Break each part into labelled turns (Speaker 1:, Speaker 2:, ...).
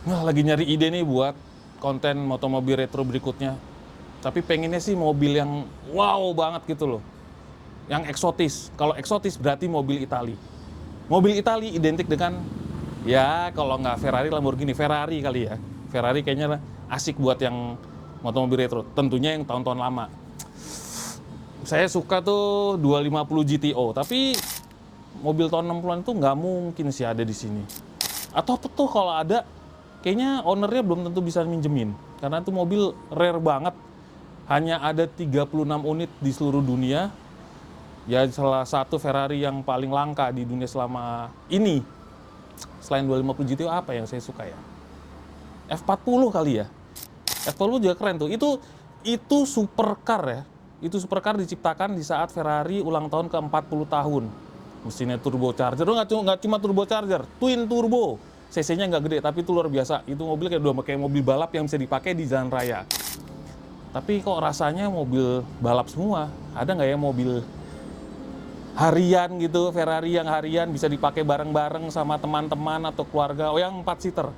Speaker 1: Wah, lagi nyari ide nih buat konten motomobil retro berikutnya. Tapi pengennya sih mobil yang wow banget gitu loh. Yang eksotis. Kalau eksotis berarti mobil Itali. Mobil Itali identik dengan, ya kalau nggak Ferrari, Lamborghini. Ferrari kali ya. Ferrari kayaknya asik buat yang motomobil retro. Tentunya yang tahun-tahun lama. Saya suka tuh 250 GTO, tapi mobil tahun 60-an itu nggak mungkin sih ada di sini. Atau tuh kalau ada, kayaknya ownernya belum tentu bisa minjemin. Karena itu mobil rare banget. Hanya ada 36 unit di seluruh dunia. Ya salah satu Ferrari yang paling langka di dunia selama ini. Selain 250 GTO apa yang saya suka ya? F40 kali ya. F40 juga keren tuh. Itu supercar ya. Itu supercar diciptakan di saat Ferrari ulang tahun ke-40 tahun. Mesinnya turbocharger, nggak cuma turbocharger, twin turbo. CC-nya nggak gede, tapi itu luar biasa. Itu mobil kayak mobil balap yang bisa dipakai di jalan raya. Tapi kok rasanya mobil balap semua? Ada nggak ya mobil harian gitu, Ferrari yang harian bisa dipakai bareng-bareng sama teman-teman atau keluarga? Oh, yang 4 seater.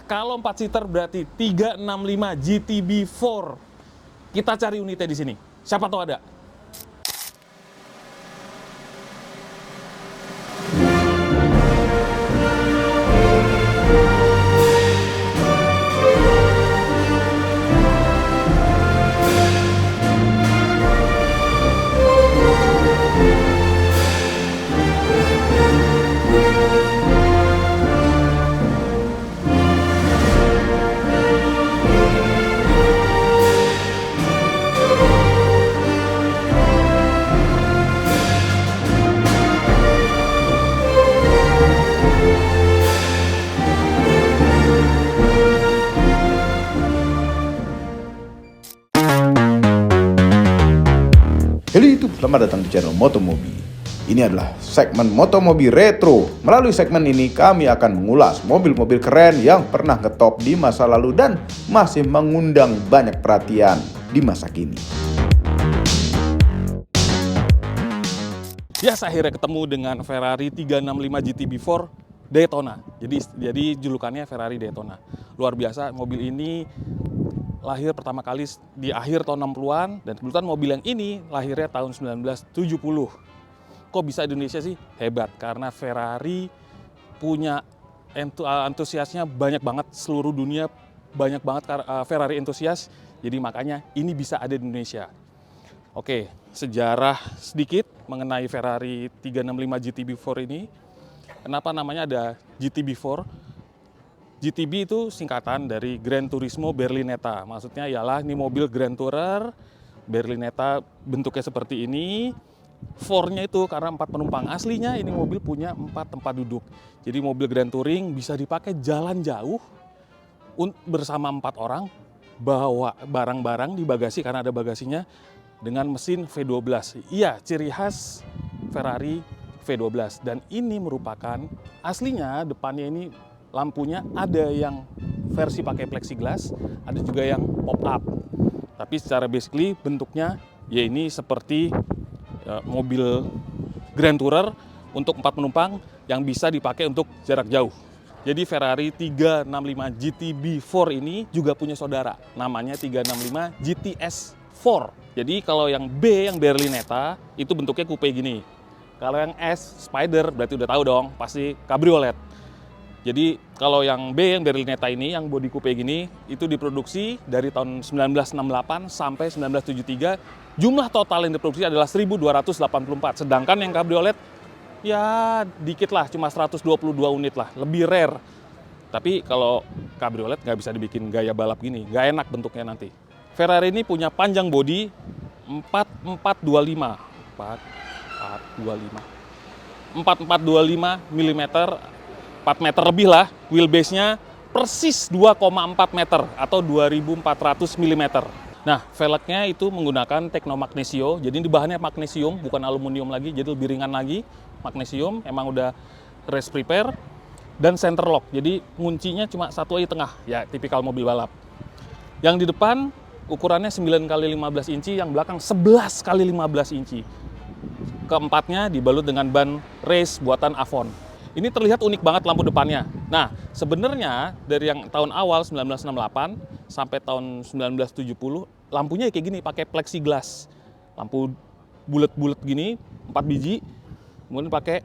Speaker 1: Kalau 4 seater berarti 365 GTB4. Kita cari unitnya di sini. Siapa tahu ada.
Speaker 2: Halo YouTube, selamat datang di channel Motomobi. Ini adalah segmen Motomobi Retro. Melalui segmen ini kami akan mengulas mobil-mobil keren yang pernah ngetop di masa lalu dan masih mengundang banyak perhatian di masa kini.
Speaker 1: Ya, saya akhirnya ketemu dengan Ferrari 365 GTB4 Daytona. Jadi julukannya Ferrari Daytona. Luar biasa, mobil ini lahir pertama kali di akhir tahun 60-an, dan kebetulan mobil yang ini lahirnya tahun 1970. Kok bisa Indonesia sih? Hebat, karena Ferrari punya antusiasnya banyak banget, seluruh dunia banyak banget Ferrari entusias, jadi makanya ini bisa ada di Indonesia. Oke, sejarah sedikit mengenai Ferrari 365 GTB4 ini. Kenapa namanya ada GTB4? GTB itu singkatan dari Gran Turismo Berlinetta. Maksudnya ialah ini mobil Grand Tourer Berlinetta, bentuknya seperti ini. 4-nya itu karena 4 penumpang. Aslinya ini mobil punya 4 tempat duduk. Jadi mobil Grand Touring bisa dipakai jalan jauh bersama 4 orang, bawa barang-barang di bagasi karena ada bagasinya, dengan mesin V12. Iya, ciri khas Ferrari V12. Dan ini merupakan aslinya depannya ini lampunya ada yang versi pakai plexiglass, ada juga yang pop up. Tapi secara basically bentuknya ya ini seperti mobil Grand Tourer untuk 4 penumpang yang bisa dipakai untuk jarak jauh. Jadi Ferrari 365 GTB4 ini juga punya saudara, namanya 365 GTS4. Jadi kalau yang B, yang Berlinetta, itu bentuknya coupe gini. Kalau yang S, Spider, berarti udah tahu dong, pasti cabriolet. Jadi kalau yang B, yang Berlinetta ini, yang bodi coupe gini, itu diproduksi dari tahun 1968 sampai 1973. Jumlah total yang diproduksi adalah 1.284. Sedangkan yang cabriolet, ya dikit lah, cuma 122 unit lah, lebih rare. Tapi kalau cabriolet nggak bisa dibikin gaya balap gini, nggak enak bentuknya nanti. Ferrari ini punya panjang bodi 4425 mm, 4 meter lebih lah. Wheelbase-nya persis 2,4 meter atau 2400 mm. Nah, velgnya itu menggunakan teknomagnesio. Jadi ini bahannya magnesium, bukan aluminium lagi, jadi lebih ringan lagi. Magnesium, emang udah race prepare. Dan center lock, jadi kuncinya cuma satu aja tengah, ya tipikal mobil balap. Yang di depan ukurannya 9x15 inci, yang belakang 11x15 inci. Keempatnya dibalut dengan ban race buatan Avon. Ini terlihat unik banget lampu depannya. Nah, sebenarnya dari yang tahun awal 1968 sampai tahun 1970, lampunya kayak gini, pakai plexiglass. Lampu bulat-bulat gini, 4 biji, kemudian pakai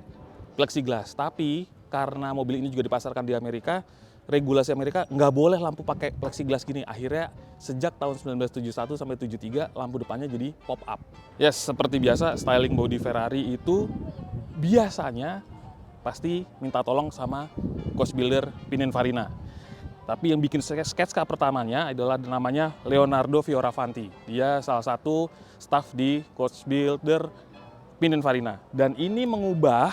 Speaker 1: plexiglass. Tapi karena mobil ini juga dipasarkan di Amerika, regulasi Amerika nggak boleh lampu pakai plexiglass gini. Akhirnya sejak tahun 1971 sampai 73, lampu depannya jadi pop up. Yes, seperti biasa, styling body Ferrari itu biasanya pasti minta tolong sama coach builder Pininfarina. Tapi yang bikin sketsa pertamanya adalah namanya Leonardo Fioravanti. Dia salah satu staff di coach builder Pininfarina. Dan ini mengubah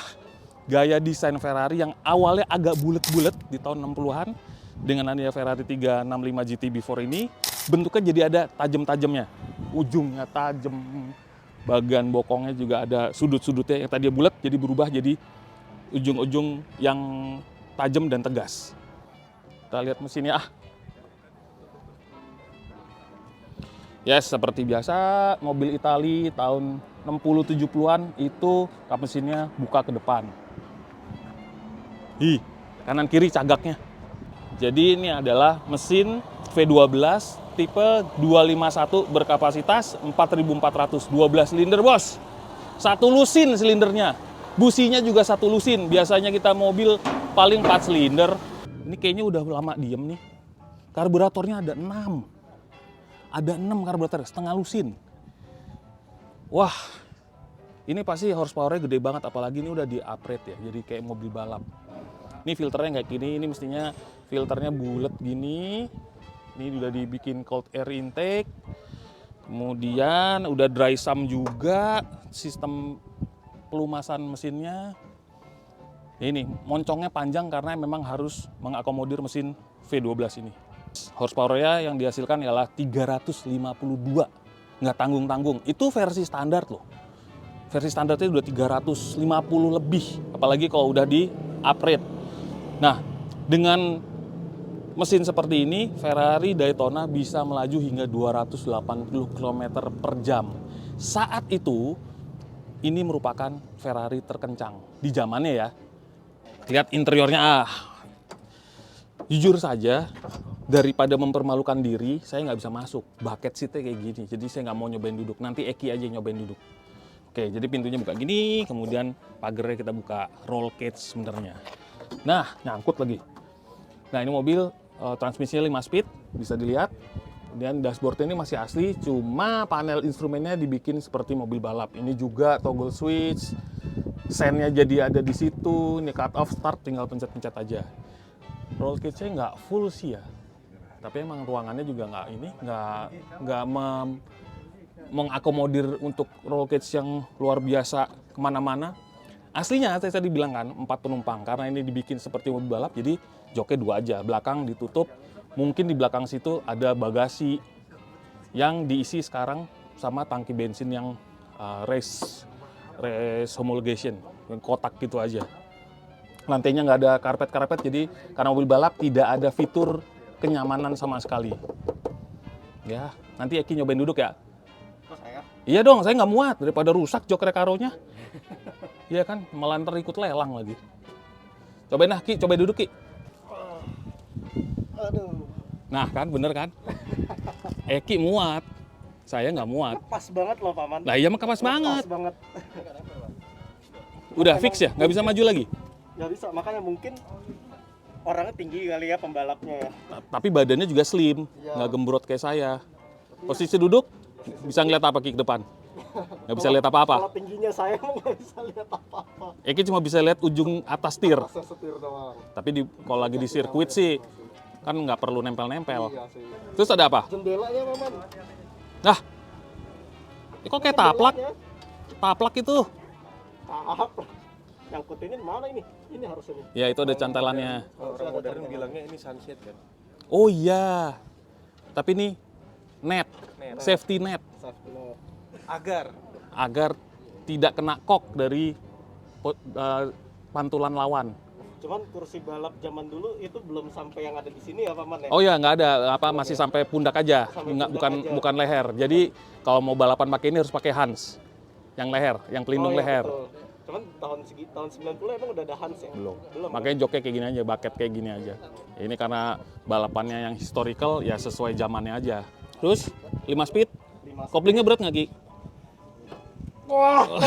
Speaker 1: gaya desain Ferrari yang awalnya agak bulet-bulet di tahun 60-an dengan adanya Ferrari 365 GT Before ini, bentuknya jadi ada tajam-tajamnya. Ujungnya tajam, bagian bokongnya juga ada sudut-sudutnya yang tadi bulat jadi berubah jadi ujung-ujung yang tajam dan tegas. Kita lihat mesinnya. Yes, seperti biasa mobil Itali tahun 60-70-an itu kap mesinnya buka ke depan. Kanan kiri cagaknya. Jadi ini adalah mesin V12 tipe 251 berkapasitas 4.400, 12 silinder bos. Satu lusin silindernya. Businya juga satu lusin. Biasanya kita mobil paling 4 silinder. Ini kayaknya udah lama diem nih. Karburatornya ada 6. Ada 6 karburator, setengah lusin. Wah, ini pasti horsepower-nya gede banget. Apalagi ini udah di-upgrade ya. Jadi kayak mobil balap. Ini filternya kayak gini. Ini mestinya filternya bulat gini. Ini udah dibikin cold air intake. Kemudian udah dry sump juga. Sistem pelumasan mesinnya. Ini moncongnya panjang karena memang harus mengakomodir mesin V12 ini. Horsepower-nya yang dihasilkan ialah 352. Nggak tanggung-tanggung. Itu versi standar loh. Versi standarnya udah 350 lebih. Apalagi kalau udah di-upgrade. Nah, dengan mesin seperti ini, Ferrari Daytona bisa melaju hingga 280 km per jam. Saat itu, ini merupakan Ferrari terkencang di zamannya ya. Lihat interiornya, jujur saja, daripada mempermalukan diri, saya nggak bisa masuk. Bucket seatnya kayak gini, jadi saya nggak mau nyobain duduk. Nanti Eki aja nyobain duduk. Oke, jadi pintunya buka gini, kemudian pagarnya kita buka, roll cage sebenarnya. Nah, nyangkut lagi. Nah, ini mobil transmisinya 5 speed, bisa dilihat. Kemudian dashboard ini masih asli, cuma panel instrumennya dibikin seperti mobil balap. Ini juga toggle switch, sennya jadi ada di situ. Ini cut off start, tinggal pencet-pencet aja. Roll cage-nya nggak full sih ya, tapi emang ruangannya juga nggak mengakomodir untuk roll cage yang luar biasa kemana-mana. Aslinya saya tadi bilang kan 4 penumpang, karena ini dibikin seperti mobil balap, jadi joknya 2 aja, belakang ditutup. Mungkin di belakang situ ada bagasi yang diisi sekarang sama tangki bensin yang race homologation, yang kotak gitu aja. Lantainya nggak ada karpet-karpet, jadi karena mobil balap tidak ada fitur kenyamanan sama sekali. Ya, nanti Eki nyobain duduk ya. Saya? Iya dong, saya nggak muat daripada rusak jok rekaronya. Iya kan, malah ntar ikut lelang lagi. Cobain lah Ki, cobain duduk Ki.
Speaker 3: Aduh.
Speaker 1: Nah kan, bener kan? Eki muat, saya nggak muat.
Speaker 3: Pas banget loh Paman.
Speaker 1: Lah iya mah pas banget.
Speaker 3: Pas banget.
Speaker 1: Udah fix ya, nggak bisa maju lagi?
Speaker 3: Nggak bisa, makanya mungkin orangnya tinggi kali ya pembalapnya ya.
Speaker 1: Tapi badannya juga slim,
Speaker 3: Iya.
Speaker 1: nggak gembrot kayak saya. Posisi duduk, bisa ngeliat apa Ki ke depan? Nggak bisa lihat apa-apa.
Speaker 3: Kalau tingginya saya nggak bisa lihat apa-apa.
Speaker 1: Eki cuma bisa lihat ujung atas tir.
Speaker 3: Saya setir doang.
Speaker 1: Tapi kalau lagi di sirkuit sih, kan nggak perlu nempel-nempel.
Speaker 3: Iya sih.
Speaker 1: Terus ada apa?
Speaker 3: Jendelanya Paman.
Speaker 1: Nah, ini kok kayak taplak?
Speaker 3: Jendelanya.
Speaker 1: Taplak itu.
Speaker 3: Tahap. Nyangkut ini mana ini? Ini harus ini.
Speaker 1: Ya itu ada cantelannya.
Speaker 3: Orang modern bilangnya ini sunset kan.
Speaker 1: Oh iya. Tapi ini net, safety net. Agar tidak kena kok dari pantulan lawan.
Speaker 3: Cuman kursi balap zaman dulu itu belum sampai yang ada di sini ya Paman ya?
Speaker 1: Oh ya, nggak ada apa, masih sampai pundak aja,
Speaker 3: Sampai
Speaker 1: nggak
Speaker 3: pundak aja.
Speaker 1: bukan leher. Jadi kalau mau balapan pakai ini harus pakai Hans, yang leher, yang pelindung
Speaker 3: Oh, iya,
Speaker 1: leher.
Speaker 3: betul. Cuman tahun 90 emang udah ada Hans ya?
Speaker 1: Belum.
Speaker 3: Belum.
Speaker 1: Makanya joknya kayak gini aja, bucket kayak gini aja. Ini karena balapannya yang historical ya sesuai zamannya aja. Terus 5 speed, koplingnya berat nggak Ki?
Speaker 3: Wah.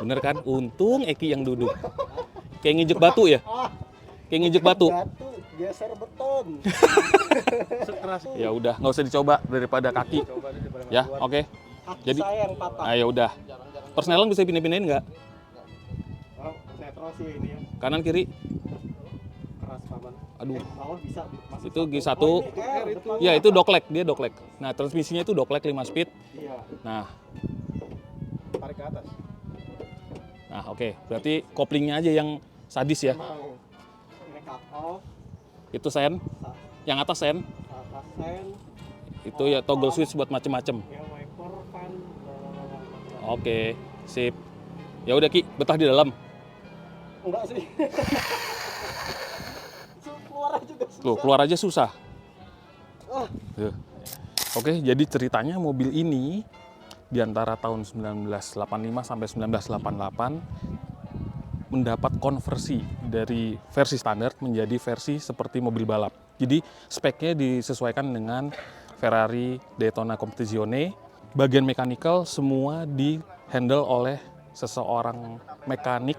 Speaker 1: Bener kan? Untung Eki yang duduk. Kayak nginjek batu ya? Kayak nginjek batu.
Speaker 3: Batu, geser beton. Sekeras.
Speaker 1: Ya udah, nggak usah dicoba daripada kaki. Ya, oke.
Speaker 3: Kaki
Speaker 1: Jadi,
Speaker 3: saya yang patah.
Speaker 1: nah ya udah. Persneling bisa pindah-pindahin nggak?
Speaker 3: Oh, netral sih ini ya.
Speaker 1: Kanan kiri?
Speaker 3: Keras paman.
Speaker 1: Aduh.
Speaker 3: Bawah bisa. masuk
Speaker 1: Itu
Speaker 3: satu.
Speaker 1: G1.
Speaker 3: Oh, ini R, depan.
Speaker 1: Ya itu dogleg, dia dogleg. Nah transmisinya itu dogleg 5 speed.
Speaker 3: Iya.
Speaker 1: Nah,
Speaker 3: Tarik ke atas.
Speaker 1: nah oke. Berarti koplingnya aja yang sadis ya.
Speaker 3: Mau. Ini cut off.
Speaker 1: Itu sen. Yang atas sen.
Speaker 3: Atas sen.
Speaker 1: Itu ya toggle switch buat macem-macem.
Speaker 3: Yang wiper fan.
Speaker 1: Oke, sip. Ya udah Ki, betah di dalam.
Speaker 3: Enggak sih. Keluar aja juga susah.
Speaker 1: Tuh, keluar aja susah.
Speaker 3: Ah.
Speaker 1: Tuh. Oke, jadi ceritanya mobil ini di antara tahun 1985 sampai 1988 mendapat konversi dari versi standar menjadi versi seperti mobil balap. Jadi speknya disesuaikan dengan Ferrari Daytona Competizione. Bagian mechanical semua di handle oleh seseorang mekanik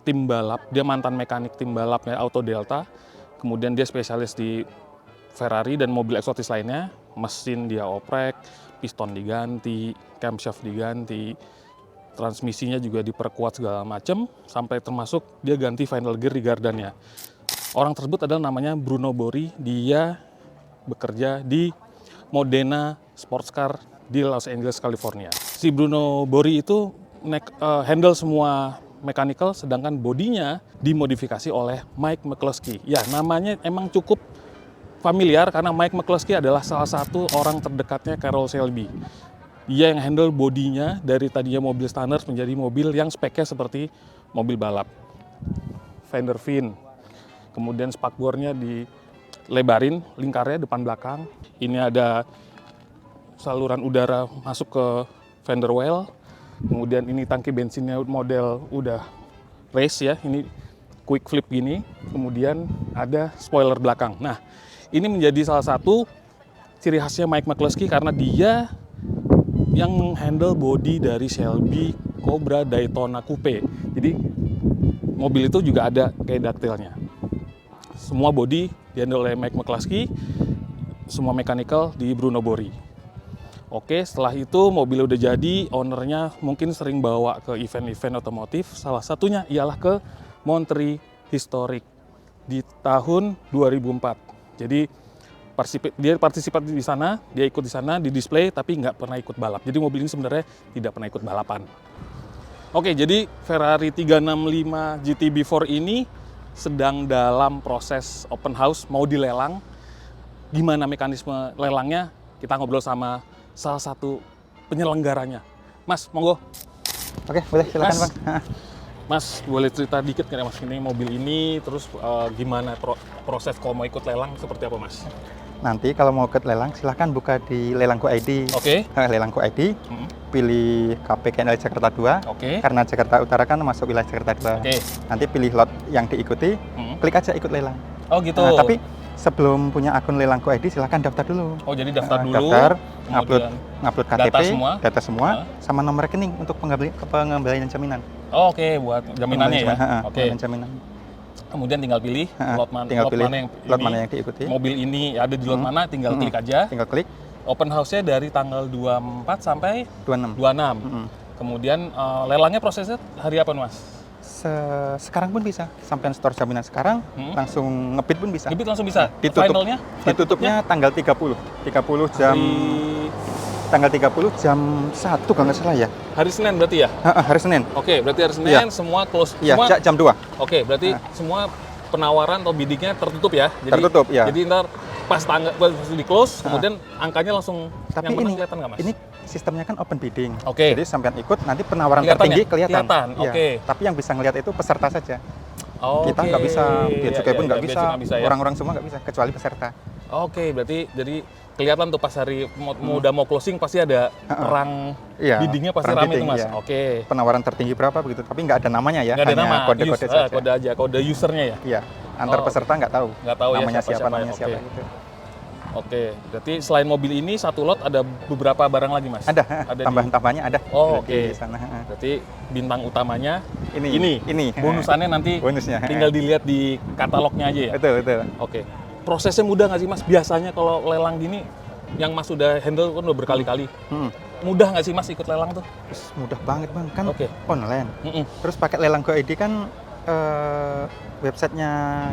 Speaker 1: tim balap. Dia mantan mekanik tim balapnya Auto Delta. Kemudian dia spesialis di Ferrari dan mobil eksotis lainnya. Mesin dia oprek, piston diganti, camshaft diganti, transmisinya juga diperkuat segala macam, sampai termasuk dia ganti final gear di gardannya. Orang tersebut adalah namanya Bruno Bori. Dia bekerja di Modena Sports Car di Los Angeles, California. Si Bruno Bori itu handle semua mechanical, sedangkan bodinya dimodifikasi oleh Mike McCluskey. Ya, namanya emang cukup familiar karena Mike McCluskey adalah salah satu orang terdekatnya Carroll Shelby. Dia yang handle bodinya dari tadinya mobil standar menjadi mobil yang speknya seperti mobil balap. Fender fin, kemudian spakbornya dilebarin, lingkarnya depan belakang. Ini ada saluran udara masuk ke fender well. Kemudian ini tangki bensinnya model udah race ya, ini quick flip gini. Kemudian ada spoiler belakang. Nah, ini menjadi salah satu ciri khasnya Mike McCluskey karena dia yang menghandle body dari Shelby Cobra Daytona Coupe. Jadi mobil itu juga ada kayak detailnya. Semua body dihandle oleh Mike McCluskey, semua mechanical di Bruno Bori. Oke, setelah itu mobil udah jadi, ownernya mungkin sering bawa ke event-event otomotif. Salah satunya ialah ke Monterey Historic di tahun 2004. Jadi dia partisipat di sana, dia ikut di sana, di display, tapi nggak pernah ikut balap. Jadi mobil ini sebenarnya tidak pernah ikut balapan. Oke, jadi Ferrari 365 GT4 ini sedang dalam proses open house, mau dilelang. Gimana mekanisme lelangnya? Kita ngobrol sama salah satu penyelenggaranya. Mas, monggo.
Speaker 4: Oke, boleh silakan
Speaker 1: Mas.
Speaker 4: Bang.
Speaker 1: Mas, boleh cerita dikit nggak Mas, ini mobil ini, terus gimana proses kalau mau ikut lelang seperti apa Mas?
Speaker 4: Nanti kalau mau ke lelang silahkan buka di Lelangku ID.
Speaker 1: Oke.
Speaker 4: Lelangku ID, pilih KPKNL Jakarta 2.
Speaker 1: Oke.
Speaker 4: Karena Jakarta Utara kan masuk wilayah Jakarta 2.
Speaker 1: Oke.
Speaker 4: Nanti pilih lot yang diikuti, klik aja ikut lelang.
Speaker 1: Oh gitu.
Speaker 4: Nah, tapi sebelum punya akun Lelangku ID silahkan daftar dulu.
Speaker 1: Oh jadi daftar dulu.
Speaker 4: Daftar,
Speaker 1: kemudian
Speaker 4: ngupload KTP,
Speaker 1: data semua.
Speaker 4: sama nomor rekening untuk pengembalian jaminan.
Speaker 1: Oh, oke, buat jaminannya ya. Oke.
Speaker 4: Jaminan.
Speaker 1: Kemudian tinggal pilih lot mana
Speaker 4: yang diikuti.
Speaker 1: Mobil ini ada di lot mana, tinggal klik aja.
Speaker 4: Tinggal klik.
Speaker 1: Open house-nya dari tanggal 24 sampai
Speaker 4: 26.
Speaker 1: 26. Kemudian lelangnya prosesnya hari apa Mas?
Speaker 4: Sekarang pun bisa. Sampai store jaminan sekarang, langsung ngebit pun bisa.
Speaker 1: Ngebit langsung bisa.
Speaker 4: Ditutupnya tanggal 30 jam. Tanggal 30 jam 1 kalau nggak salah ya.
Speaker 1: Hari Senin berarti ya?
Speaker 4: Hari Senin.
Speaker 1: Oke, berarti hari Senin
Speaker 4: Iya.
Speaker 1: semua close.
Speaker 4: Iya,
Speaker 1: Semua,
Speaker 4: jam 2.
Speaker 1: Oke, berarti semua penawaran atau biddingnya tertutup ya?
Speaker 4: Tertutup, ya.
Speaker 1: Jadi ntar pas di close, kemudian angkanya langsung
Speaker 4: Tapi
Speaker 1: yang menang
Speaker 4: ini
Speaker 1: kelihatan nggak Mas?
Speaker 4: Ini sistemnya kan open bidding.
Speaker 1: Oke.
Speaker 4: Jadi sampean ikut nanti penawaran
Speaker 1: Kelihatan
Speaker 4: tertinggi
Speaker 1: ya?
Speaker 4: kelihatan. Iya.
Speaker 1: Oke.
Speaker 4: Tapi yang bisa ngelihat itu peserta saja.
Speaker 1: Oke.
Speaker 4: Kita nggak bisa, bea cukai pun nggak
Speaker 1: bea
Speaker 4: bisa,
Speaker 1: cukai nggak bisa ya?
Speaker 4: orang-orang semua nggak bisa kecuali peserta.
Speaker 1: Oke, berarti jadi kelihatan tuh pas hari udah mau closing pasti ada perang
Speaker 4: Iya,
Speaker 1: biddingnya pasti
Speaker 4: perang
Speaker 1: rame tuh
Speaker 4: bidding,
Speaker 1: Mas.
Speaker 4: iya.
Speaker 1: Oke.
Speaker 4: Penawaran tertinggi berapa begitu, tapi nggak ada namanya ya,
Speaker 1: Nggak ada
Speaker 4: hanya
Speaker 1: nama,
Speaker 4: kode-kode saja.
Speaker 1: kode aja, kode usernya ya.
Speaker 4: Iya, antar
Speaker 1: Oh,
Speaker 4: peserta nggak tahu.
Speaker 1: nggak tahu ya
Speaker 4: namanya
Speaker 1: siapa-siapa
Speaker 4: siapa,
Speaker 1: ya,
Speaker 4: namanya siapa
Speaker 1: oke.
Speaker 4: gitu.
Speaker 1: Oke, berarti selain mobil ini satu lot ada beberapa barang lagi Mas.
Speaker 4: Ada,
Speaker 1: Ada
Speaker 4: tambahan-tambahannya ada.
Speaker 1: Oh,
Speaker 4: di
Speaker 1: oke.
Speaker 4: sana.
Speaker 1: Berarti bintang utamanya
Speaker 4: Ini.
Speaker 1: bonusannya nanti
Speaker 4: Bonusnya.
Speaker 1: tinggal dilihat di katalognya aja ya.
Speaker 4: Betul, betul.
Speaker 1: Oke. Prosesnya mudah nggak sih Mas? Biasanya kalau lelang gini yang Mas sudah handle kan udah berkali-kali. Mudah nggak sih Mas ikut lelang tuh?
Speaker 4: Terus mudah banget bang, kan
Speaker 1: Oke.
Speaker 4: online.
Speaker 1: Mm-mm.
Speaker 4: Terus pakai lelang Go ID kan websitenya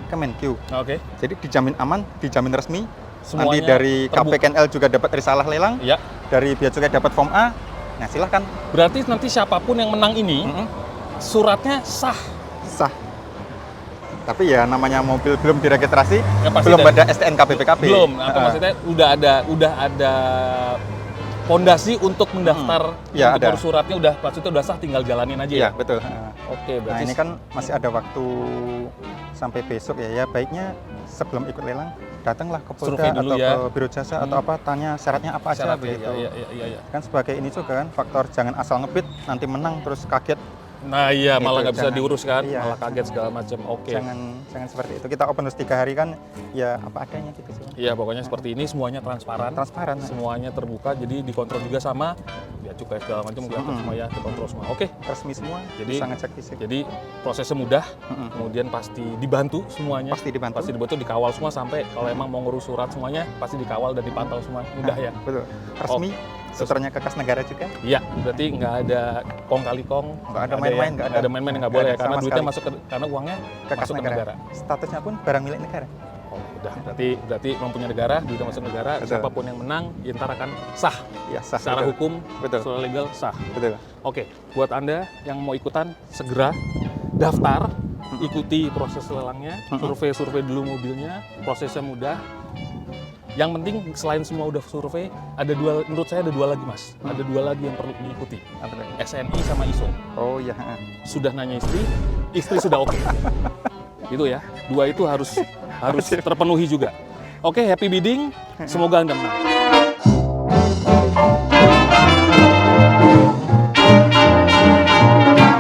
Speaker 4: Kemenq.
Speaker 1: Oke.
Speaker 4: Jadi dijamin aman, dijamin resmi. Nanti
Speaker 1: Semuanya
Speaker 4: dari
Speaker 1: terbuka.
Speaker 4: KPKNL juga dapat risalah lelang,
Speaker 1: Ya.
Speaker 4: dari Bea Cukai dapat form A. Nah silahkan.
Speaker 1: Berarti nanti siapapun yang menang ini suratnya sah.
Speaker 4: Sah. Tapi ya namanya mobil belum diregistrasi,
Speaker 1: Ya, pasti
Speaker 4: belum
Speaker 1: dari-
Speaker 4: ada STNK BPKB.
Speaker 1: Belum, atau maksudnya udah ada fondasi untuk mendaftar
Speaker 4: Iya,
Speaker 1: untuk
Speaker 4: ada.
Speaker 1: ngurus suratnya maksudnya udah sah, tinggal jalanin aja
Speaker 4: Iya
Speaker 1: ya.
Speaker 4: betul.
Speaker 1: Oke,
Speaker 4: Nah
Speaker 1: berarti
Speaker 4: ini kan masih ada waktu sampai besok ya. Baiknya sebelum ikut lelang datanglah ke
Speaker 1: Survei
Speaker 4: Polda
Speaker 1: dulu
Speaker 4: atau
Speaker 1: ya.
Speaker 4: ke Biro Jasa atau apa, tanya syaratnya apa aja
Speaker 1: syaratnya,
Speaker 4: begitu.
Speaker 1: iya.
Speaker 4: Kan sebagai ini juga kan faktor jangan asal ngebit nanti menang terus kaget.
Speaker 1: Nah iya, malah
Speaker 4: Gitu,
Speaker 1: nggak bisa
Speaker 4: jangan-
Speaker 1: diurus kan,
Speaker 4: iya.
Speaker 1: malah kaget segala macam. Oke.
Speaker 4: Jangan seperti itu. Kita open house 3 hari kan ya apa adanya gitu sih.
Speaker 1: Iya, pokoknya seperti ini semuanya transparan.
Speaker 4: Transparan.
Speaker 1: Semuanya terbuka, jadi dikontrol juga sama Bea Cukai segala macam, kelihatan semua ya, dikontrol semua. Oke.
Speaker 4: Resmi semua.
Speaker 1: Jadi-
Speaker 4: bisa ngecek fisik.
Speaker 1: Jadi prosesnya mudah, kemudian pasti dibantu semuanya.
Speaker 4: Pasti dibantu.
Speaker 1: Pasti dibantu, dikawal semua sampai kalau emang mau ngurus surat semuanya pasti dikawal dan dipantau semua. Mudah ya.
Speaker 4: Betul. Resmi. Setornya ke kas negara juga.
Speaker 1: Iya, berarti nggak ada kong kali kong.
Speaker 4: Nggak ada main-main, nggak ada.
Speaker 1: Nggak ada main-main, nggak
Speaker 4: Nggak
Speaker 1: boleh
Speaker 4: ada
Speaker 1: ya, karena
Speaker 4: sama
Speaker 1: duitnya
Speaker 4: sekali.
Speaker 1: masuk karena uangnya
Speaker 4: Ke kas
Speaker 1: masuk ke
Speaker 4: negara.
Speaker 1: negara.
Speaker 4: Statusnya pun barang milik negara.
Speaker 1: Oh, udah. Berarti mempunyai negara, duitnya masuk negara.
Speaker 4: Betul.
Speaker 1: Siapapun yang menang, ya ntar akan sah.
Speaker 4: Ya sah.
Speaker 1: Secara
Speaker 4: betul.
Speaker 1: hukum,
Speaker 4: Betul.
Speaker 1: secara legal sah.
Speaker 4: Betul.
Speaker 1: Oke, buat Anda yang mau ikutan, segera daftar, ikuti proses lelangnya, survei dulu mobilnya, prosesnya mudah. Yang penting selain semua udah survei, menurut saya ada dua lagi Mas. Ada dua lagi yang perlu diikuti.
Speaker 4: Apa lagi?
Speaker 1: SNI sama ISO.
Speaker 4: Oh iya.
Speaker 1: Sudah nanya istri sudah oke. Gitu ya. Dua itu harus terpenuhi juga. Oke, happy bidding. Semoga Anda menang.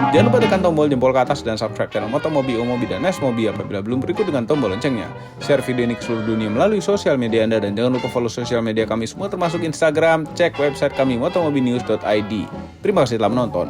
Speaker 2: Jangan lupa tekan tombol jempol ke atas dan subscribe channel Motomobi, Omobi, dan Nesmobi apabila belum berikut dengan tombol loncengnya. Share video ini ke seluruh dunia melalui sosial media Anda dan jangan lupa follow sosial media kami semua termasuk Instagram, cek website kami motomobinews.id. Terima kasih telah menonton.